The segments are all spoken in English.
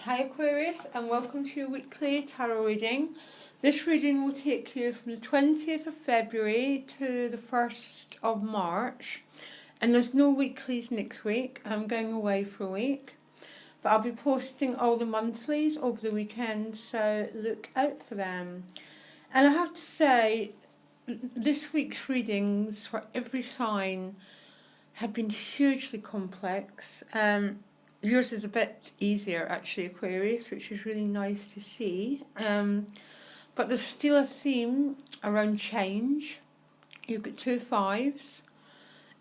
Hi Aquarius, and welcome to your weekly tarot reading. This reading will take you from the 20th of February to the 1st of March, and there's no weeklies next week. I'm going away for a week, but I'll be posting all the monthlies over the weekend, so look out for them. And I have to say, this week's readings for every sign have been hugely complex. Yours is a bit easier, actually, Aquarius, which is really nice to see. But there's still a theme around change. You've got 2 5s,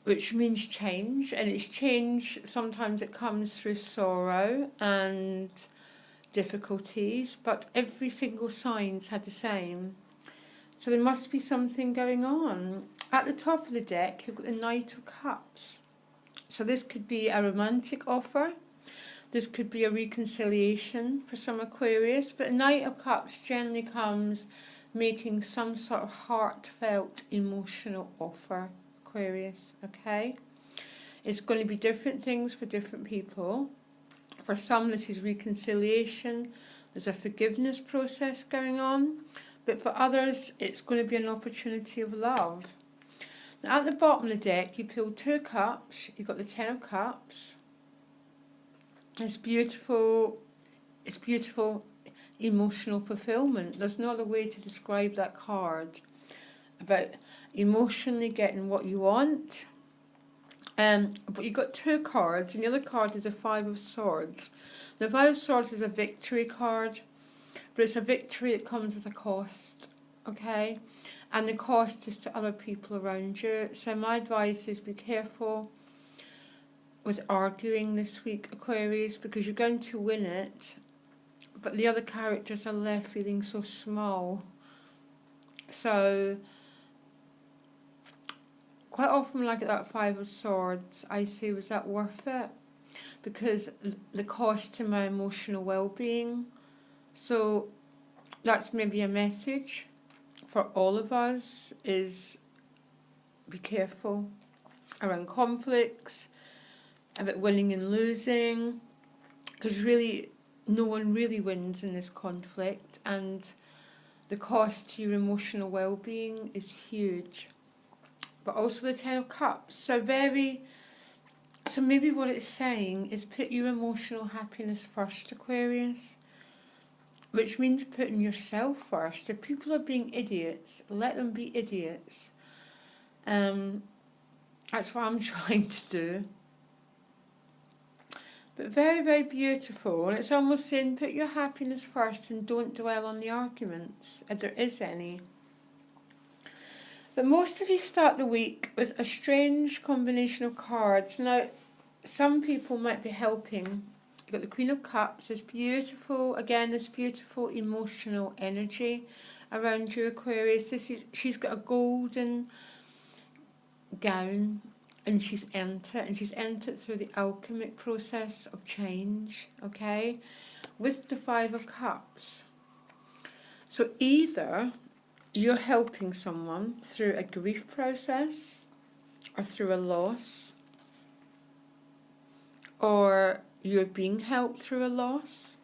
which means change. And it's change, sometimes it comes through sorrow and difficulties, but every single sign's had the same. So there must be something going on. At the top of the deck, you've got the Knight of Cups. So this could be a romantic offer. This could be a reconciliation for some Aquarius, but a Knight of Cups generally comes making some sort of heartfelt emotional offer, Aquarius, okay? It's going to be different things for different people. For some, this is reconciliation. There's a forgiveness process going on. But for others, it's going to be an opportunity of love. Now, at the bottom of the deck, you pull 2 cups. You've got the 10 of Cups. It's beautiful emotional fulfillment. There's no other way to describe that card. About emotionally getting what you want. But you've got 2 cards, and the other card is the 5 of Swords. The 5 of Swords is a victory card, but it's a victory that comes with a cost, okay? And the cost is to other people around you. So my advice is be careful with arguing this week, Aquarius, because you're going to win it, but the other characters are left feeling so small. So quite often when I get that 5 of Swords, I say, was that worth it? Because the cost to my emotional well-being. So that's maybe a message for all of us, is be careful around conflicts, about winning and losing, because really no one really wins in this conflict, and the cost to your emotional well-being is huge. But also the 10 of Cups, so maybe what it's saying is put your emotional happiness first, Aquarius, which means putting yourself first. If people are being idiots, let them be idiots. That's what I'm trying to do. But very, very beautiful. And it's almost saying put your happiness first and don't dwell on the arguments, if there is any. But most of you start the week with a strange combination of cards. Now, some people might be helping. You've got the Queen of Cups, this beautiful, again, this beautiful emotional energy around you, Aquarius. She's got a golden gown, and she's entered through the alchemic process of change, okay, with the 5 of Cups. So either you're helping someone through a grief process, or through a loss, or you're being helped through a loss,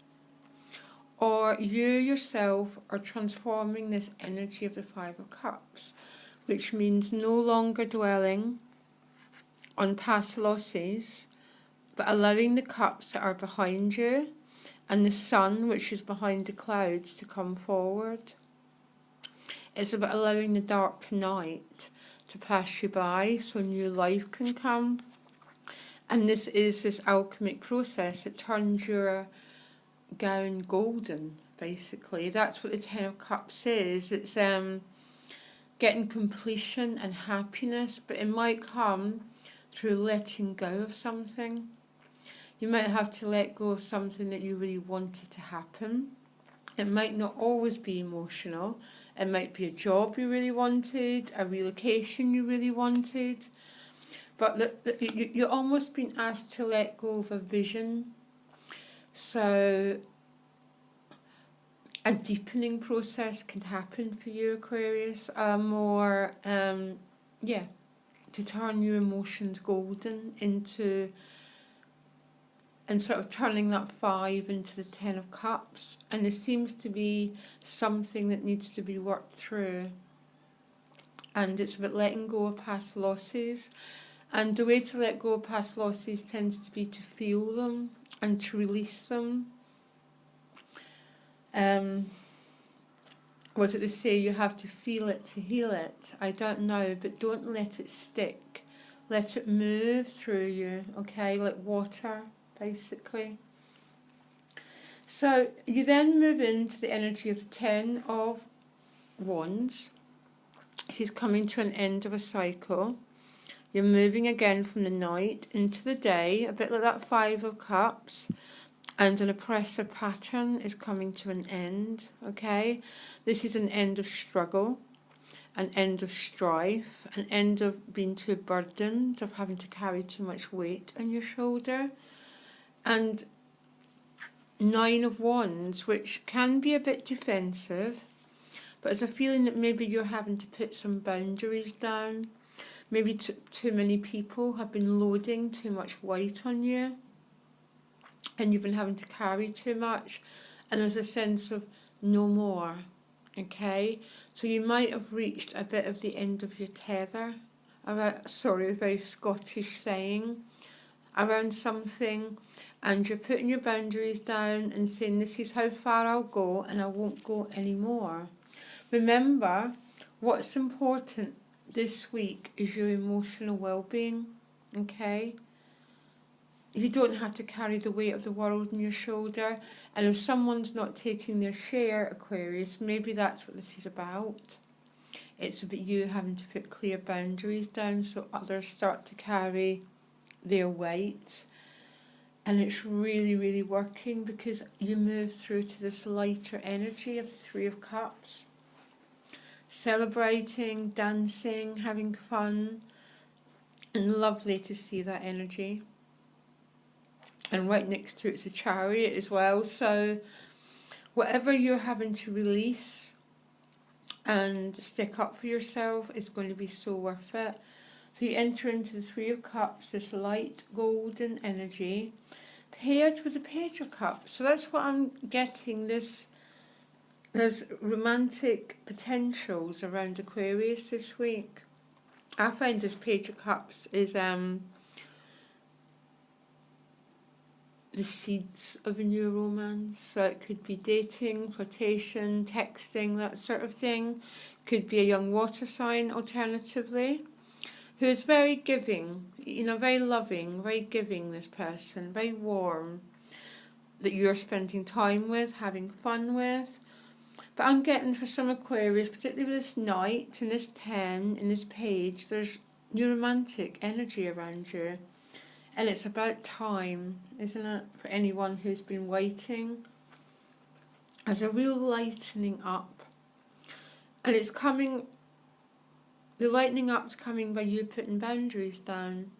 or you yourself are transforming this energy of the 5 of Cups, which means no longer dwelling on past losses, but allowing the cups that are behind you and the sun, which is behind the clouds, to come forward. It's about allowing the dark night to pass you by so new life can come. And this is this alchemic process that turns your gown golden, basically. That's what the 10 of Cups is. It's getting completion and happiness, but it might come through letting go of something. You might have to let go of something that you really wanted to happen. It might not always be emotional. It might be a job you really wanted, a relocation you really wanted. But you're almost being asked to let go of a vision. So a deepening process can happen for you, Aquarius. To turn your emotions golden into and sort of turning that 5 into the 10 of Cups. And there seems to be something that needs to be worked through. And it's about letting go of past losses. And the way to let go of past losses tends to be to feel them and to release them. What did they say? You have to feel it to heal it. I don't know, but don't let it stick. Let it move through you, okay? Like water, basically. So you then move into the energy of the 10 of Wands. She's coming to an end of a cycle. You're moving again from the night into the day, a bit like that 5 of Cups. And an oppressor pattern is coming to an end, okay? This is an end of struggle, an end of strife, an end of being too burdened, of having to carry too much weight on your shoulder. And 9 of Wands, which can be a bit defensive, but it's a feeling that maybe you're having to put some boundaries down. Maybe too many people have been loading too much weight on you, and you've been having to carry too much, and there's a sense of no more, okay? So you might have reached a bit of the end of your tether, sorry, a very Scottish saying, around something, and you're putting your boundaries down and saying, this is how far I'll go and I won't go anymore. Remember, what's important this week is your emotional well-being, okay? You don't have to carry the weight of the world on your shoulder. And if someone's not taking their share, Aquarius, maybe that's what this is about. It's about you having to put clear boundaries down so others start to carry their weight. And it's really, really working because you move through to this lighter energy of the 3 of Cups. Celebrating, dancing, having fun. And lovely to see that energy. And right next to it's a Chariot as well. So whatever you're having to release and stick up for yourself is going to be so worth it. So you enter into the 3 of Cups, this light golden energy, paired with the Page of Cups. So that's what I'm getting. There's romantic potentials around Aquarius this week. I find this Page of Cups is the seeds of a new romance. So it could be dating, flirtation, texting, that sort of thing. Could be a young water sign alternatively, who is very giving, very loving, very giving, this person, very warm, that you're spending time with, having fun with. But I'm getting for some Aquarius, particularly with this Knight and this 10 in this page, there's new romantic energy around you. And it's about time, isn't it, for anyone who's been waiting. There's a real lightening up. And it's coming, the lightening up's coming by you putting boundaries down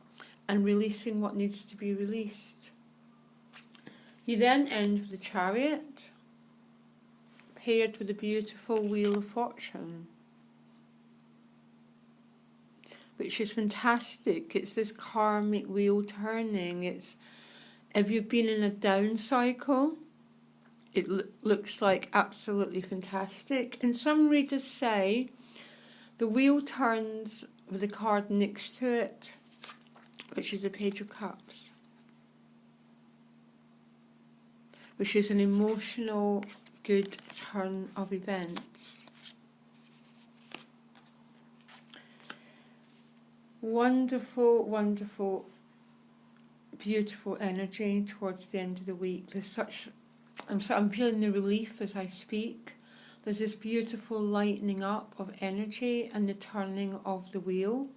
and releasing what needs to be released. You then end with the Chariot, paired with the beautiful Wheel of Fortune, which is fantastic. It's this karmic wheel turning. It's, if you've been in a down cycle, it looks like absolutely fantastic. And some readers say the wheel turns with the card next to it, which is the Page of Cups, which is an emotional, good turn of events. Wonderful, wonderful, beautiful energy towards the end of the week. There's such, I'm feeling the relief as I speak. There's this beautiful lightening up of energy and the turning of the wheel.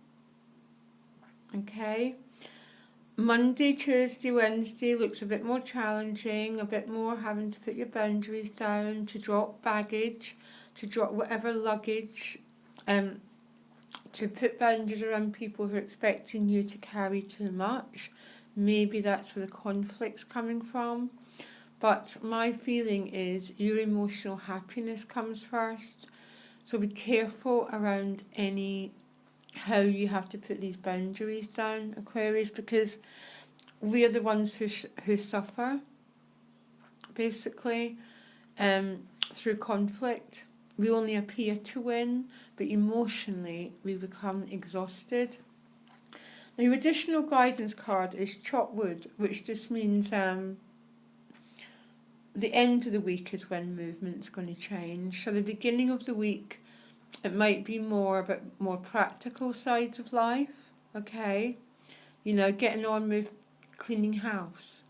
Okay. Monday, Tuesday, Wednesday looks a bit more challenging, a bit more having to put your boundaries down, to drop baggage, to drop whatever luggage, to put boundaries around people who are expecting you to carry too much. Maybe that's where the conflict's coming from. But my feeling is your emotional happiness comes first. So be careful around how you have to put these boundaries down, Aquarius, because we are the ones who suffer, basically, through conflict. We only appear to win, but emotionally we become exhausted. Now, your additional guidance card is chop wood, which just means the end of the week is when movement's going to change. So the beginning of the week, it might be more about more practical sides of life, okay? You know, getting on with cleaning house,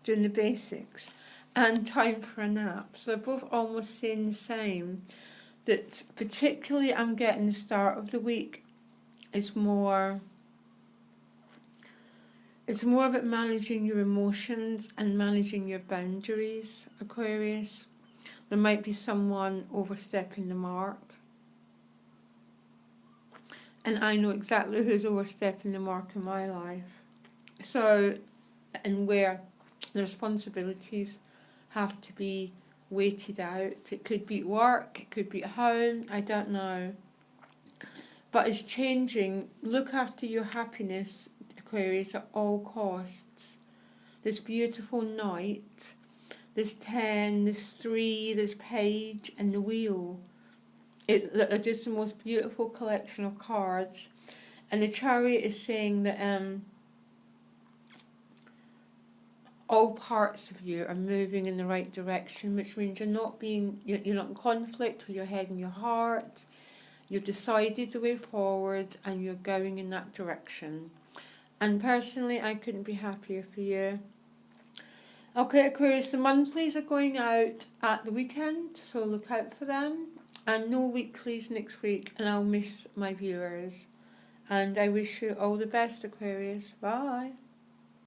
doing the basics, and time for a nap. So they're both almost saying the same, that particularly I'm getting the start of the week is more, it's more about managing your emotions and managing your boundaries, Aquarius. There might be someone overstepping the mark. And I know exactly who's overstepping the mark in my life. So, and where the responsibilities have to be weighted out. It could be at work, it could be at home, I don't know. But it's changing. Look after your happiness, Aquarius, at all costs. This beautiful knight, this 10, this 3, this page, and the wheel. They're just the most beautiful collection of cards. And the chariot is saying that all parts of you are moving in the right direction, which means you're not in conflict with your head and your heart. You've decided the way forward and you're going in that direction. And personally, I couldn't be happier for you. Okay, Aquarius, the monthlies are going out at the weekend, so look out for them. And no weeklies next week, and I'll miss my viewers. And I wish you all the best, Aquarius. Bye.